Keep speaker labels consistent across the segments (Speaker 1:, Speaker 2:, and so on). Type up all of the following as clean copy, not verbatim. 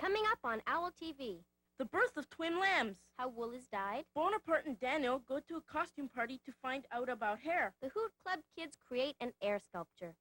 Speaker 1: Coming up on Owl TV.
Speaker 2: The birth of twin lambs.
Speaker 1: How wool is dyed.
Speaker 2: Bonaparte and Daniel go to a costume party to find out about hair.
Speaker 1: The Hoot Club kids create an air sculpture.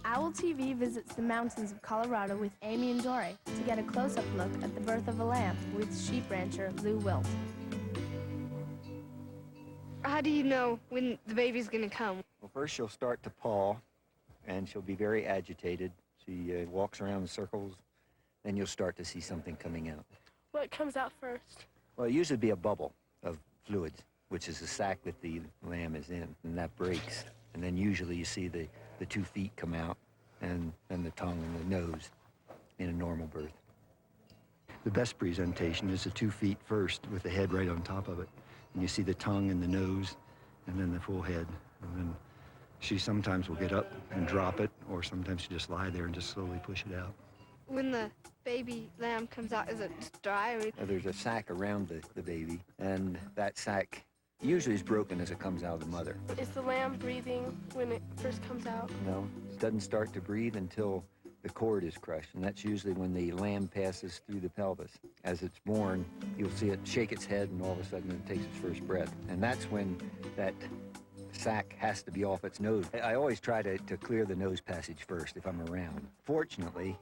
Speaker 3: Owl TV visits the mountains of Colorado with Amy and Dory to get a close-up look at the birth of a lamb with sheep rancher Lou Wilt.
Speaker 4: How do you know when the baby's going to come?
Speaker 5: Well, first she'll start to paw, and she'll be very agitated. She walks around in circles, then you'll start to see something coming out.
Speaker 3: What comes out first?
Speaker 5: Well, it usually be a bubble of fluids, which is the sac that the lamb is in, and that breaks. And then usually you see the 2 feet come out, and the tongue and the nose in a normal birth. The best presentation is the 2 feet first with the head right on top of it. And you see the tongue and the nose, and then the full head. And then she sometimes will get up and drop it, or sometimes she just lie there and just slowly push it out.
Speaker 4: When the baby lamb comes out, is it just dry?
Speaker 5: There's a sac around the baby, and that sac usually is broken as it comes out of the mother.
Speaker 3: Is the lamb breathing when it first comes out?
Speaker 5: No, it doesn't start to breathe until the cord is crushed, and that's usually when the lamb passes through the pelvis. As it's born, you'll see it shake its head, and all of a sudden it takes its first breath. And that's when that sac has to be off its nose. I always try to clear the nose passage first if I'm around. Fortunately,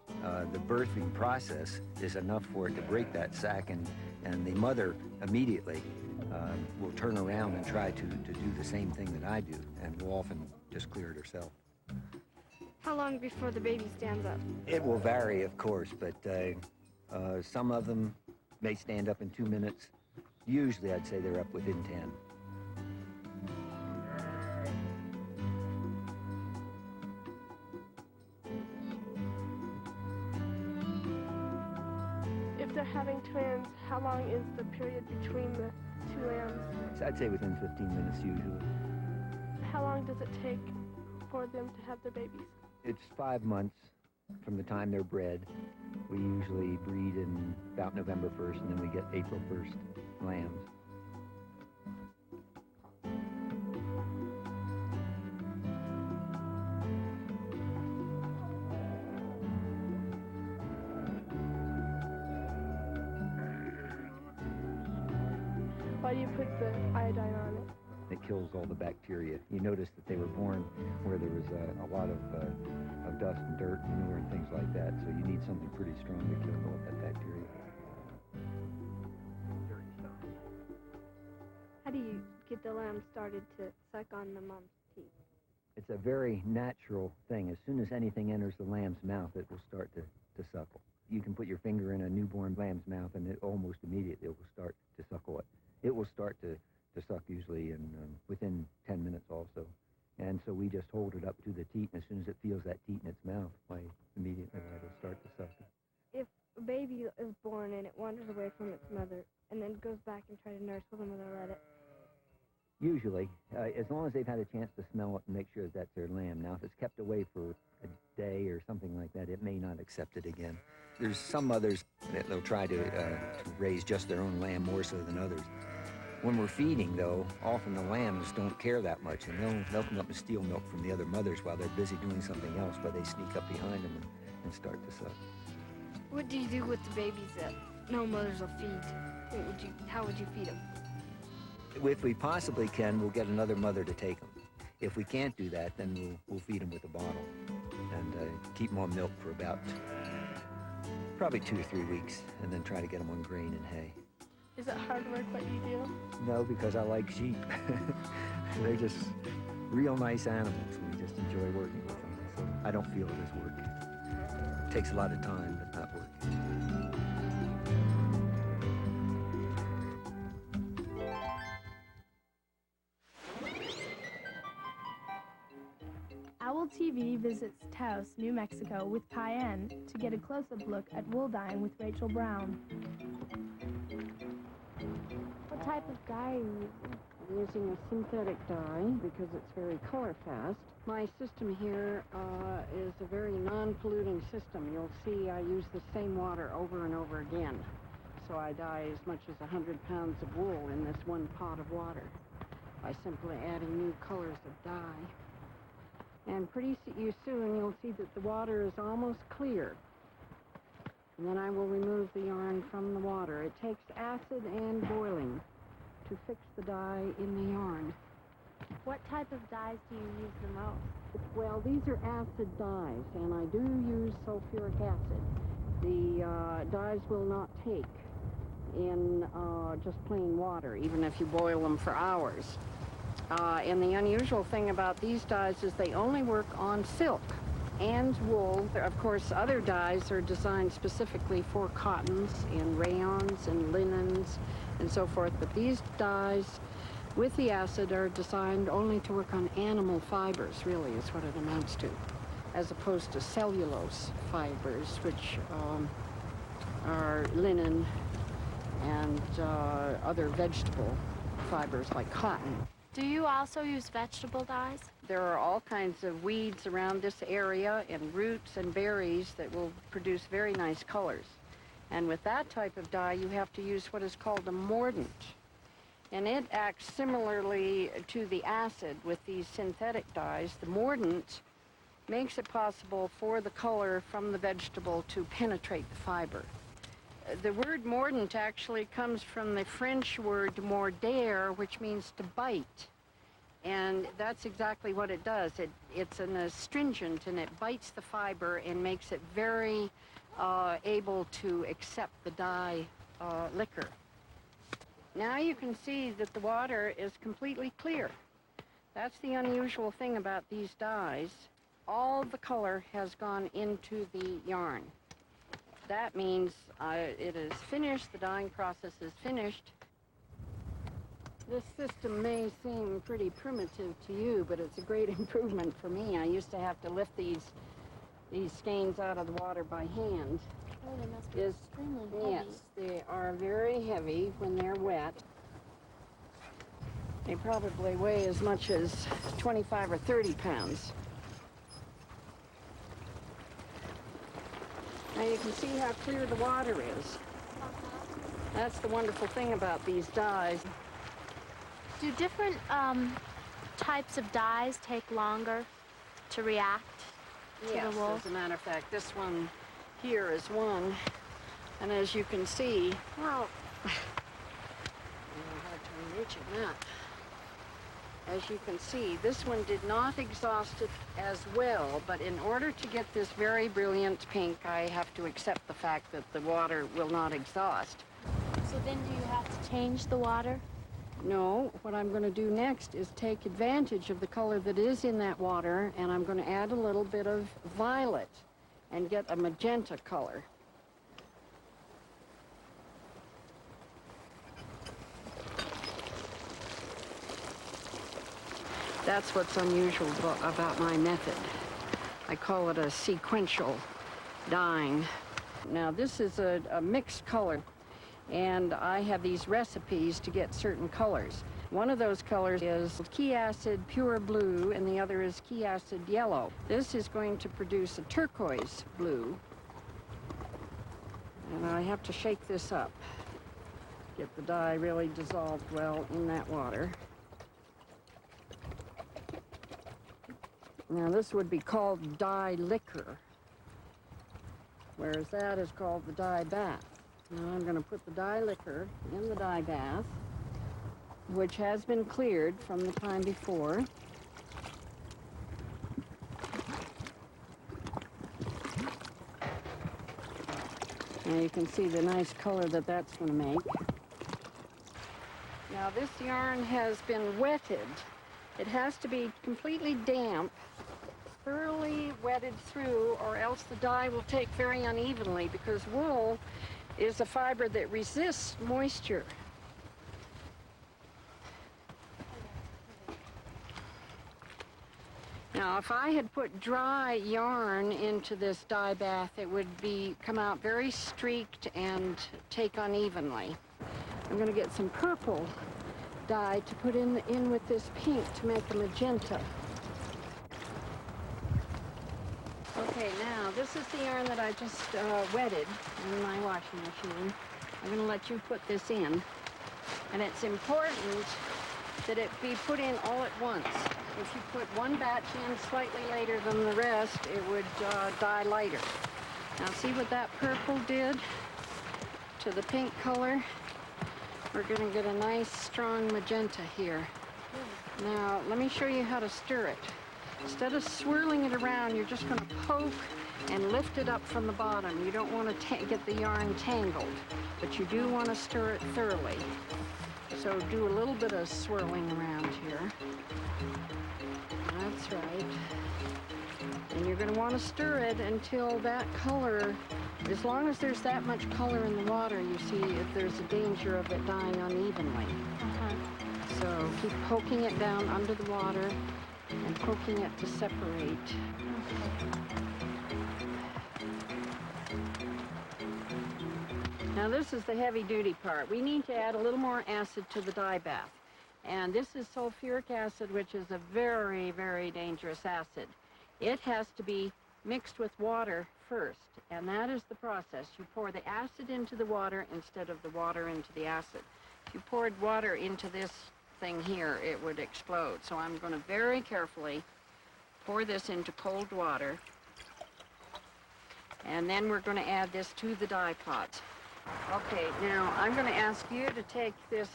Speaker 5: the birthing process is enough for it to break that sac, and the mother immediately will turn around and try to do the same thing that I do, and will often just clear it herself.
Speaker 4: How long before the baby stands up?
Speaker 5: It will vary, of course, but some of them may stand up in 2 minutes. Usually, I'd say they're up within 10.
Speaker 3: If they're having twins, how long is the period between the 2 lambs?
Speaker 5: So I'd say within 15 minutes usually.
Speaker 3: How long does it take for them to have their babies?
Speaker 5: It's 5 months from the time they're bred. We usually breed in about November 1st, and then we get April 1st lambs.
Speaker 3: Why do you put the iodine on it?
Speaker 5: It kills all the bacteria. You notice that they were born where there was a lot of dust and dirt and manure and things like that, so you need something pretty strong to kill all that bacteria.
Speaker 4: How do you get the lamb started to suck on the mom's teeth?
Speaker 5: It's a very natural thing. As soon as anything enters the lamb's mouth, it will start to suckle. You can put your finger in a newborn lamb's mouth, and it almost immediately will start to suckle it. It will start to suck usually within 10 minutes also. And so we just hold it up to the teat, and as soon as it feels that teat in its mouth, immediately it'll start to suck it.
Speaker 4: If a baby is born and it wanders away from its mother and then goes back and tries to nurse, will the mother let it?
Speaker 5: Usually, as long as they've had a chance to smell it and make sure that that's their lamb. Now, if it's kept away for a day or something like that, it may not accept it again. There's some mothers that they'll try to raise just their own lamb more so than others. When we're feeding, though, often the lambs don't care that much, and they'll come up and steal milk from the other mothers while they're busy doing something else, but they sneak up behind them and start to suck.
Speaker 4: What do you do with the babies that no mothers will feed? How would you feed them?
Speaker 5: If we possibly can, we'll get another mother to take them. If we can't do that, then we'll feed them with a bottle and keep them on milk for about probably 2 to 3 weeks, and then try to get them on grain and hay.
Speaker 3: Is it hard work what you do?
Speaker 5: No, because I like sheep. They're just real nice animals. We just enjoy working with them. So I don't feel it as work. It takes a lot of time, but not work.
Speaker 3: Owl TV visits Taos, New Mexico with Cayenne to get a close-up look at wool dyeing with Rachel Brown.
Speaker 4: What type of dye are you using?
Speaker 6: Using a synthetic dye because it's very color fast. My system here is a very non-polluting system. You'll see I use the same water over and over again. So I dye as much as 100 pounds of wool in this one pot of water by simply adding new colors of dye. And pretty soon you'll see that the water is almost clear. And then I will remove the yarn from the water. It takes acid and boiling to fix the dye in the yarn.
Speaker 4: What type of dyes do you use the most?
Speaker 6: Well, these are acid dyes, and I do use sulfuric acid. The dyes will not take in just plain water, even if you boil them for hours. And the unusual thing about these dyes is they only work on silk and wool. Of course, other dyes are designed specifically for cottons and rayons and linens and so forth, but these dyes with the acid are designed only to work on animal fibers, really, is what it amounts to, as opposed to cellulose fibers, which are linen and other vegetable fibers like cotton.
Speaker 7: Do you also use vegetable dyes?
Speaker 6: There are all kinds of weeds around this area and roots and berries that will produce very nice colors. And with that type of dye, you have to use what is called a mordant. And it acts similarly to the acid with these synthetic dyes. The mordant makes it possible for the color from the vegetable to penetrate the fiber. The word mordant actually comes from the French word morder, which means to bite. And that's exactly what it does. It's an astringent, and it bites the fiber and makes it very able to accept the dye liquor. Now you can see that the water is completely clear. That's the unusual thing about these dyes. All the color has gone into the yarn. That means it is finished, the dyeing process is finished. This system may seem pretty primitive to you, but it's a great improvement for me. I used to have to lift these skeins out of the water by hand.
Speaker 7: Oh, they must be extremely heavy.
Speaker 6: Yes, they are very heavy when they're wet. They probably weigh as much as 25 or 30 pounds. Now you can see how clear the water is. That's the wonderful thing about these dyes.
Speaker 7: Do different types of dyes take longer to react to
Speaker 6: Yes,
Speaker 7: the wool?
Speaker 6: as a matter of fact, this one here is one. And as you can see, well, hard to reach it now. As you can see, this one did not exhaust it as well, but in order to get this very brilliant pink, I have to accept the fact that the water will not exhaust.
Speaker 7: So then do you have to change the water?
Speaker 6: No, what I'm going to do next is take advantage of the color that is in that water, and I'm going to add a little bit of violet and get a magenta color. That's what's unusual about my method. I call it a sequential dyeing. Now this is a mixed color, and I have these recipes to get certain colors. One of those colors is key acid pure blue, and the other is key acid yellow. This is going to produce a turquoise blue, and I have to shake this up, get the dye really dissolved well in that water. Now this would be called dye liquor, whereas that is called the dye bath. Now I'm going to put the dye liquor in the dye bath, which has been cleared from the time before. Now you can see the nice color that that's going to make. Now this yarn has been wetted. It has to be completely damp, thoroughly wetted through, or else the dye will take very unevenly, because wool is a fiber that resists moisture. Now, if I had put dry yarn into this dye bath, it would come out very streaked and take unevenly. I'm going to get some purple dye to put in with this pink to make a magenta. Okay, now this is the yarn that I just wetted in my washing machine. I'm going to let you put this in. And it's important that it be put in all at once. If you put one batch in slightly later than the rest, it would dye lighter. Now see what that purple did to the pink color? We're going to get a nice strong magenta here. Now let me show you how to stir it. Instead of swirling it around, you're just going to poke and lift it up from the bottom. You don't want to get the yarn tangled, but you do want to stir it thoroughly. So do a little bit of swirling around here. That's right. And you're going to want to stir it until that color, as long as there's that much color in the water, you see if there's a danger of it dyeing unevenly. So keep poking it down under the water and poking it to separate. Now this is the heavy-duty part. We need to add a little more acid to the dye bath. And this is sulfuric acid, which is a very, very dangerous acid. It has to be mixed with water first, and that is the process. You pour the acid into the water instead of the water into the acid. If you poured water into this thing here, it would explode. So I'm going to very carefully pour this into cold water, and then we're going to add this to the dye pot. Okay, now I'm going to ask you to take this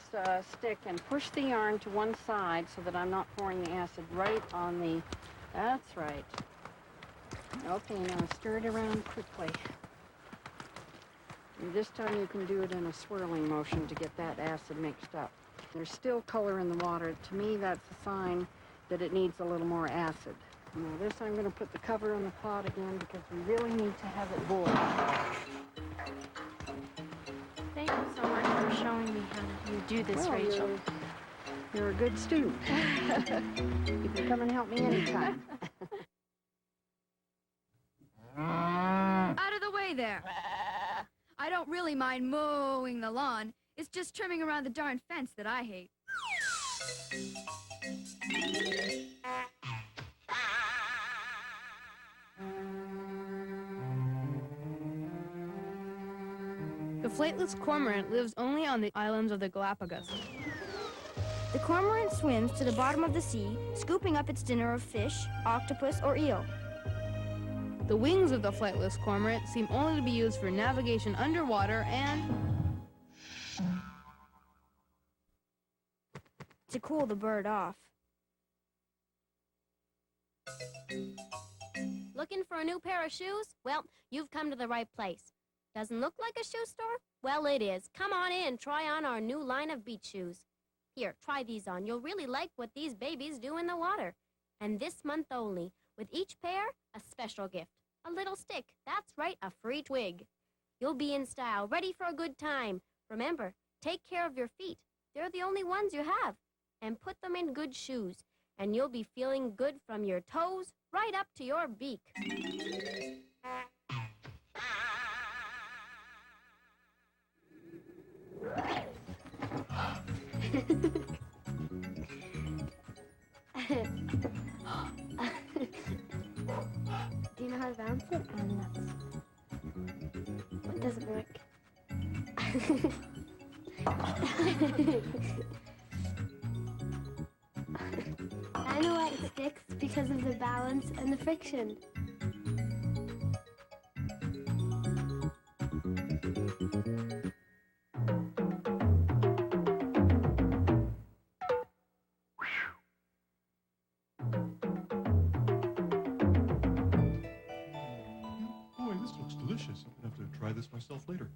Speaker 6: stick and push the yarn to one side so that I'm not pouring the acid right on the... That's right. Okay, now stir it around quickly. And this time you can do it in a swirling motion to get that acid mixed up. There's still color in the water. To me, that's a sign that it needs a little more acid. Now this, I'm going to put the cover on the pot again because we really need to have it boil.
Speaker 7: Thank you so much for showing me how you do this,
Speaker 6: Well,
Speaker 7: Rachel.
Speaker 6: You're a good student. You can come and help me anytime.
Speaker 8: Out of the way there. I don't really mind mowing the lawn. It's just trimming around the darn fence that I hate.
Speaker 3: The flightless cormorant lives only on the islands of the Galapagos.
Speaker 9: The cormorant swims to the bottom of the sea, scooping up its dinner of fish, octopus, or eel.
Speaker 3: The wings of the flightless cormorant seem only to be used for navigation underwater and
Speaker 9: to cool the bird off.
Speaker 1: Looking for a new pair of shoes? Well, you've come to the right place. Doesn't look like a shoe store? Well, it is. Come on in, try on our new line of beach shoes. Here, try these on. You'll really like what these babies do in the water. And this month only, with each pair, a special gift. A little stick. That's right, a free twig. You'll be in style, ready for a good time. Remember, take care of your feet. They're the only ones you have. And put them in good shoes, and you'll be feeling good from your toes right up to your beak.
Speaker 4: Do you know how to balance it? It doesn't work. I know why it sticks, because of the balance and the friction.
Speaker 10: Boy, this looks delicious. I'm gonna have to try this myself later.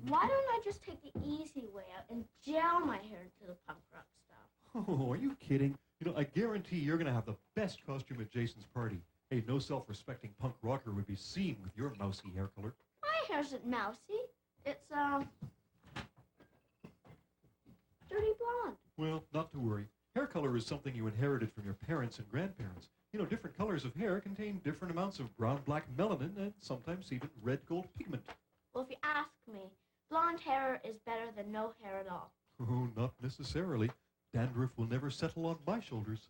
Speaker 7: Why don't I just take the easy way out and gel my hair into the punk rock style?
Speaker 10: Oh, are you kidding? You know, I guarantee you're going to have the best costume at Jason's party. Hey, no self-respecting punk rocker would be seen with your mousy hair color.
Speaker 7: My hair isn't mousy. It's, dirty blonde.
Speaker 10: Well, not to worry. Hair color is something you inherited from your parents and grandparents. You know, different colors of hair contain different amounts of brown-black melanin and sometimes even red-gold pigment.
Speaker 7: Well, if you ask me, blonde hair is better than no hair at all.
Speaker 10: Oh, not necessarily. Dandruff will never settle on my shoulders.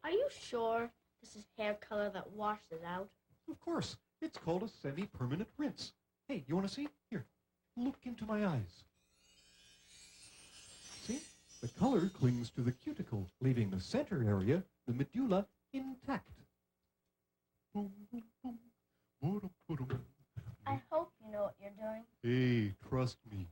Speaker 7: Are you sure this is hair color that washes out?
Speaker 10: Of course. It's called a semi-permanent rinse. Hey, you want to see? Here, look into my eyes. See? The color clings to the cuticle, leaving the center area, the medulla, intact.
Speaker 7: I hope you know what you're doing.
Speaker 10: Hey, trust me.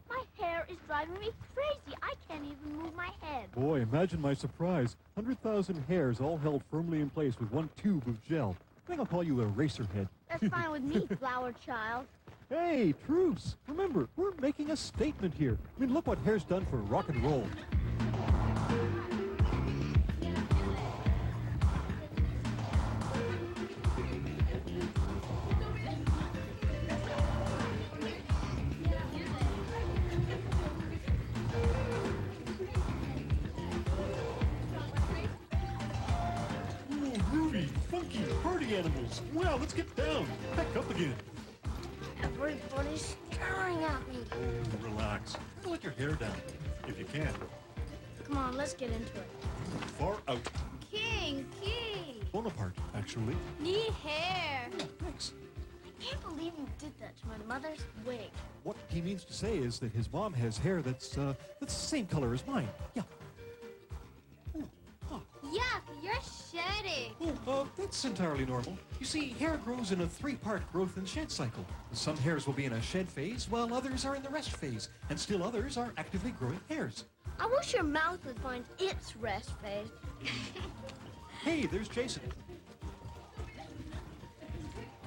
Speaker 7: My hair is driving me crazy. I can't even move my head.
Speaker 10: Boy, imagine my surprise. 100,000 hairs all held firmly in place with one tube of gel. I think I'll call you a racer head.
Speaker 7: That's fine with me, flower child.
Speaker 10: Hey, troops! Remember, we're making a statement here. I mean, look what hair's done for rock and roll. Funky party animals. Wow, let's get down. Back up again.
Speaker 7: Everybody's staring at me.
Speaker 10: Oh, relax. Let your hair down, if you can.
Speaker 7: Come on, let's get into it.
Speaker 10: Far out.
Speaker 1: King.
Speaker 10: Bonaparte, actually.
Speaker 1: Need hair.
Speaker 10: Oh, thanks.
Speaker 7: I can't believe you did that to my mother's wig.
Speaker 10: What he means to say is that his mom has hair that's the same color as mine. Yeah.
Speaker 1: Yuck, you're shedding.
Speaker 10: Oh, that's entirely normal. You see, hair grows in a 3-part growth and shed cycle. Some hairs will be in a shed phase, while others are in the rest phase, and still others are actively growing hairs.
Speaker 7: I wish your mouth would find its rest phase.
Speaker 10: Hey, there's Jason.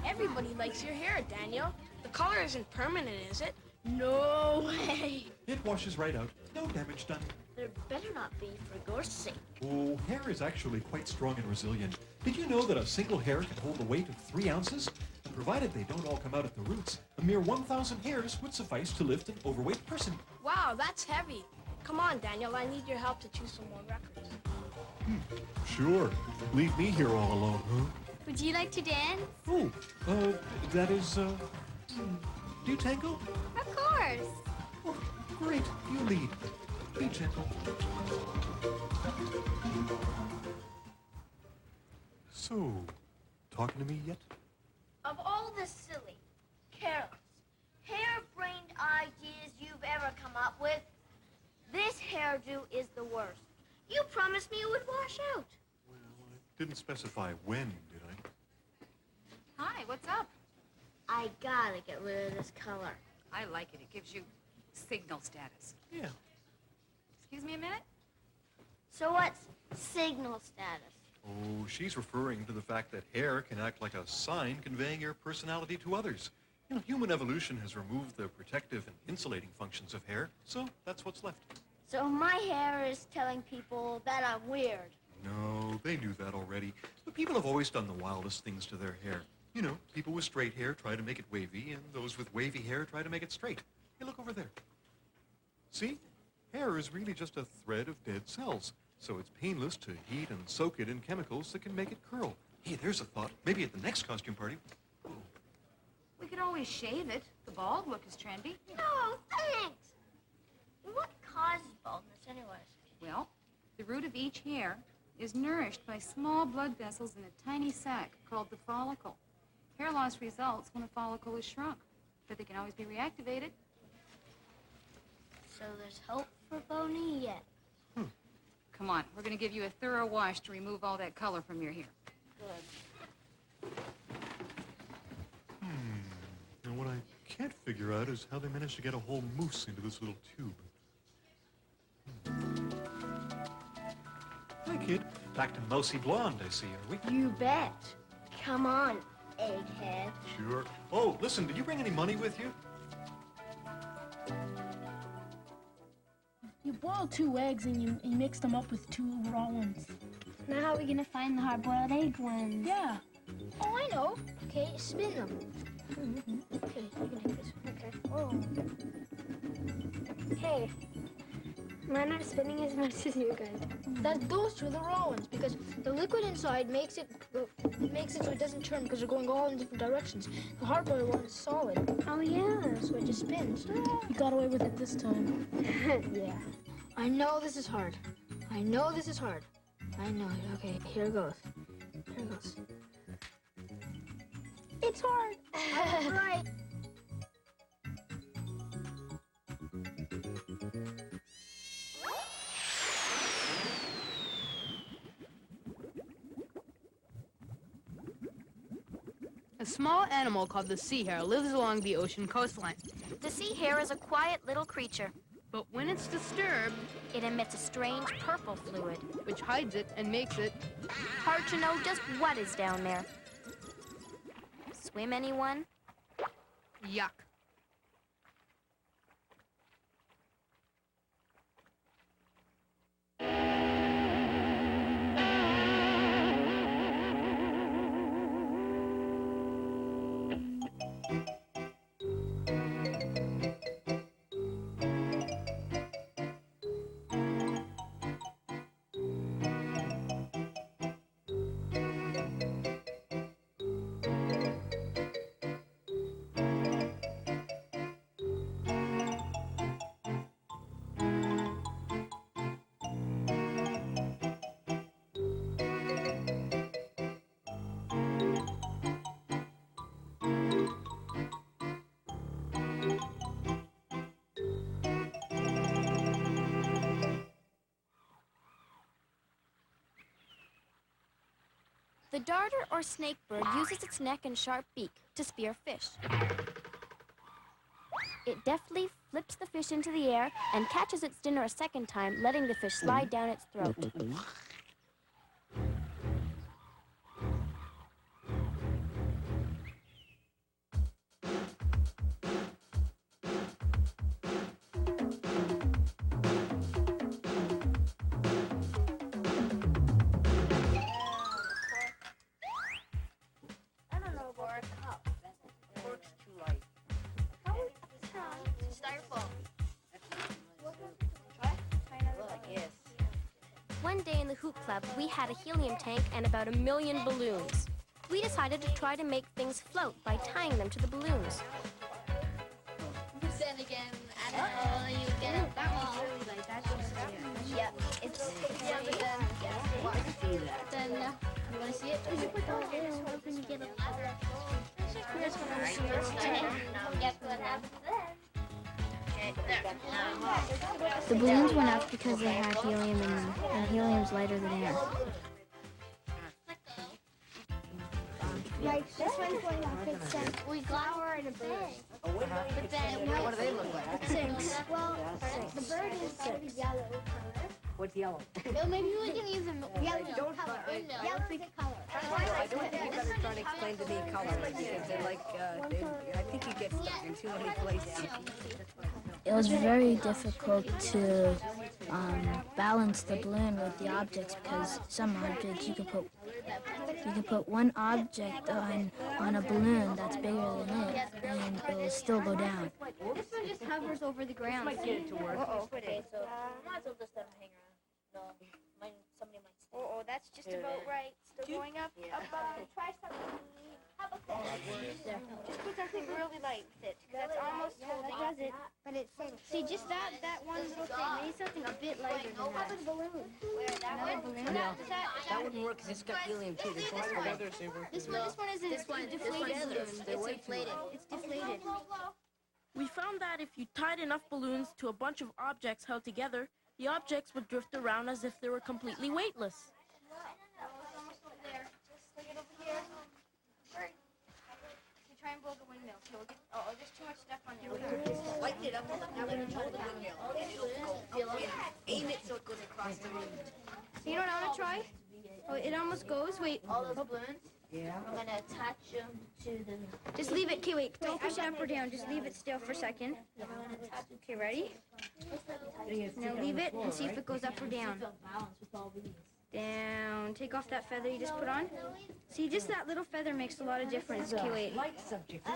Speaker 2: Everybody likes your hair, Daniel. The color isn't permanent, is it?
Speaker 7: No way.
Speaker 10: It washes right out. No damage done.
Speaker 7: There better not be, for your sake.
Speaker 10: Oh, hair is actually quite strong and resilient. Did you know that a single hair can hold the weight of 3 ounces? And provided they don't all come out at the roots, a mere 1,000 hairs would suffice to lift an overweight person.
Speaker 2: Wow, that's heavy. Come on, Daniel, I need your help to choose some more records.
Speaker 10: Sure. Leave me here all alone, huh?
Speaker 1: Would you like to dance?
Speaker 10: Oh, that is, do you tango?
Speaker 1: Of course.
Speaker 10: Oh, great. You lead. Be gentle. So, talking to me yet?
Speaker 7: Of all the silly, careless, hair-brained ideas you've ever come up with, this hairdo is the worst. You promised me it would wash out.
Speaker 10: Well, I didn't specify when, did I?
Speaker 11: Hi, what's up?
Speaker 7: I gotta get rid of this color.
Speaker 11: I like it. It gives you signal status.
Speaker 10: Yeah.
Speaker 11: Excuse me a minute?
Speaker 7: So what's signal status?
Speaker 10: Oh, she's referring to the fact that hair can act like a sign conveying your personality to others. You know, human evolution has removed the protective and insulating functions of hair, so that's what's left.
Speaker 7: So my hair is telling people that I'm weird.
Speaker 10: No, they knew that already. But people have always done the wildest things to their hair. You know, people with straight hair try to make it wavy, and those with wavy hair try to make it straight. Hey, look over there. See? Hair is really just a thread of dead cells, so it's painless to heat and soak it in chemicals that can make it curl. Hey, there's a thought. Maybe at the next costume party.
Speaker 11: We could always shave it. The bald look is trendy.
Speaker 7: No, thanks. What causes baldness anyways?
Speaker 11: Well, the root of each hair is nourished by small blood vessels in a tiny sac called the follicle. Hair loss results when a follicle is shrunk, but they can always be reactivated.
Speaker 7: So there's hope for Boney yet.
Speaker 11: Come on, we're going to give you a thorough wash to remove all that color from your hair.
Speaker 7: Good.
Speaker 10: Now, what I can't figure out is how they managed to get a whole moose into this little tube. kid. Back to mousy blonde, I see, are we?
Speaker 7: You bet. Come on, egghead.
Speaker 10: Sure. Oh, listen, did you bring any money with you?
Speaker 12: You boiled 2 eggs and you mixed them up with 2 raw ones.
Speaker 7: Now how are we gonna find the hard-boiled egg ones?
Speaker 12: Yeah.
Speaker 7: Oh, I know. Okay, spin them. Okay, you can take this one. Okay. Oh. Hey, mine are spinning as much as you guys. Those 2 are the raw ones because the liquid inside makes it so it doesn't turn because they're going all in different directions. The hard-boiled one is solid. Oh yeah, so it just spins.
Speaker 12: You got away with it this time.
Speaker 7: Yeah. I know this is hard. I know this is hard. I know it. Okay, here goes. Here goes. It's hard. Right.
Speaker 13: A small animal called the sea hare lives along the ocean coastline.
Speaker 1: The sea hare is a quiet little creature.
Speaker 13: But when it's disturbed,
Speaker 1: it emits a strange purple fluid,
Speaker 13: which hides it and makes it
Speaker 1: hard to know just what is down there. Swim, anyone?
Speaker 13: Yuck.
Speaker 1: The darter or snake bird uses its neck and sharp beak to spear fish. It deftly flips the fish into the air and catches its dinner a second time, letting the fish slide down its throat. One day in the Hoop Club, we had a helium tank and about 1 million balloons. We decided to try to make things float by tying them to the balloons.
Speaker 7: Then again, I don't know, you get it. That one's really like that. Yeah, it's then you want to see it? You put those in and hoping you get a ladder. Here's what I'm seeing. Guess what happens then?
Speaker 9: The balloons went up because they had helium in them, and helium's lighter than air.
Speaker 7: Like this one's going up, it's we got her in a bag. But then
Speaker 14: what do they look like?
Speaker 7: It sinks. Well, the bird is yellow color.
Speaker 14: What's yellow?
Speaker 7: Well, maybe we can use a yellow color. Yellow is a color.
Speaker 14: I don't think you better try to explain to me color because they're like, I think you get stuck in too many places.
Speaker 9: It was very difficult to balance the balloon with the objects because some objects you could put one object on a balloon that's bigger than it and it will still go down.
Speaker 7: This one just hovers over the ground.
Speaker 14: Might get it to work.
Speaker 7: Okay, so might as well just let them hang around. No, somebody might stay. Oh, that's just about right. Still going up. Try something. How about that? Just put something really light with it. That's almost holding. That does it, but it sinks. See, just that one little thing. We need something a bit lighter than that. How about the balloon? Another balloon?
Speaker 14: That wouldn't work because it's got helium too.
Speaker 7: This one is deflated balloon. It's inflated. It's deflated.
Speaker 12: We found that if you tied enough balloons to a bunch of objects held together, the objects would drift around as if they were completely weightless.
Speaker 7: Try and blow the windmill. So we'll get, there's too much stuff on there.
Speaker 14: Light it up now when you blow the windmill and it'll go up and aim it so it goes across the room.
Speaker 7: You know what, I'm
Speaker 15: try? Oh, it almost goes. Wait.
Speaker 1: All those balloons? Yeah. I'm gonna attach them to the...
Speaker 15: Just leave it. Okay, wait. Don't push it up or down. Just leave it still for a second. Okay, ready? Now leave it and see if it goes up or down. Down. Take off that feather you just put on. See, just that little feather makes a lot of difference. Okay, wait.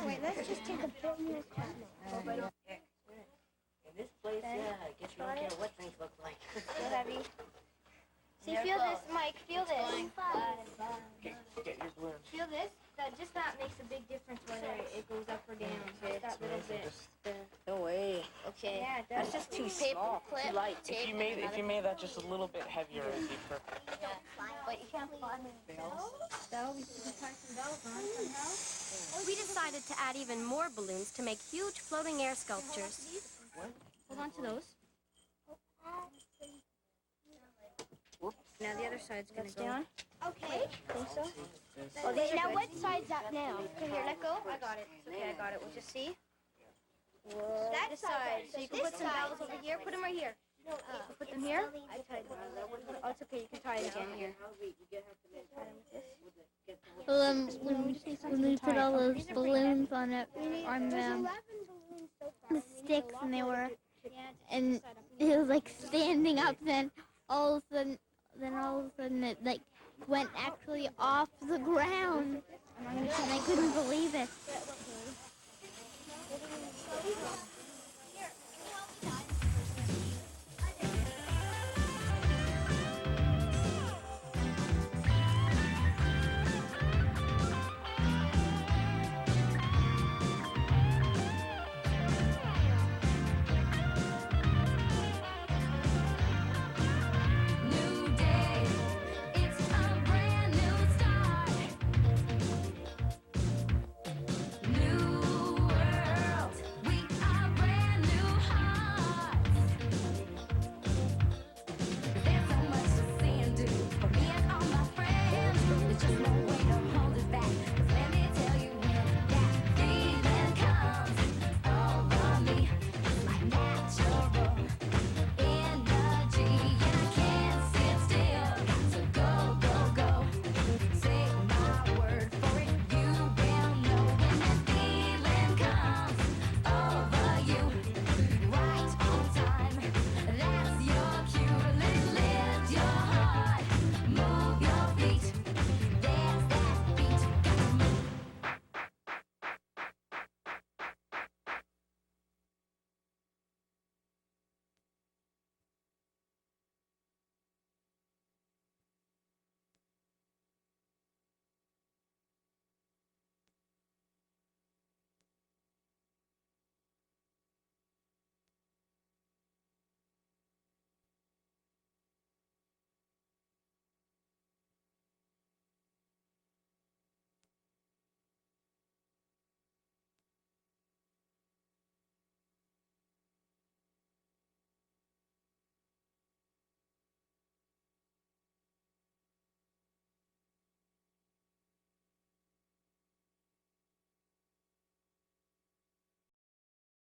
Speaker 7: Wait, let's just take a bit more.
Speaker 16: In this place, yeah, I guess you don't care what things look like.
Speaker 7: So heavy. See, feel this, Mike. Feel this.
Speaker 16: Get your balloons.
Speaker 15: Feel this? Just that makes a big difference whether it goes up or down. Just that little bit.
Speaker 16: No way.
Speaker 7: Okay.
Speaker 15: Yeah,
Speaker 16: That's just too small, too light.
Speaker 17: If you made that just a little bit heavier, it'd be perfect.
Speaker 7: But you can't find bells.
Speaker 15: Bells. We can tie some bells on somehow.
Speaker 1: We decided to add even more balloons to make huge floating air sculptures.
Speaker 15: Hold on to those. Now the other side's gonna go
Speaker 7: down. Okay. Think so?
Speaker 15: Oh,
Speaker 7: Wait, now what side's up now?
Speaker 15: Okay, here, let go. I got it. It's okay, I got it. We'll just see.
Speaker 7: Whoa. That
Speaker 15: This side. So you can put some bells over here. Put them right here. Put them here.
Speaker 7: I tied them.
Speaker 15: Oh, it's okay. You can tie it again here.
Speaker 9: Well, when we put all those balloons on it, on the sticks, and they were, and it was like standing up. Then all of a sudden, it like went actually off the ground, and I couldn't believe it.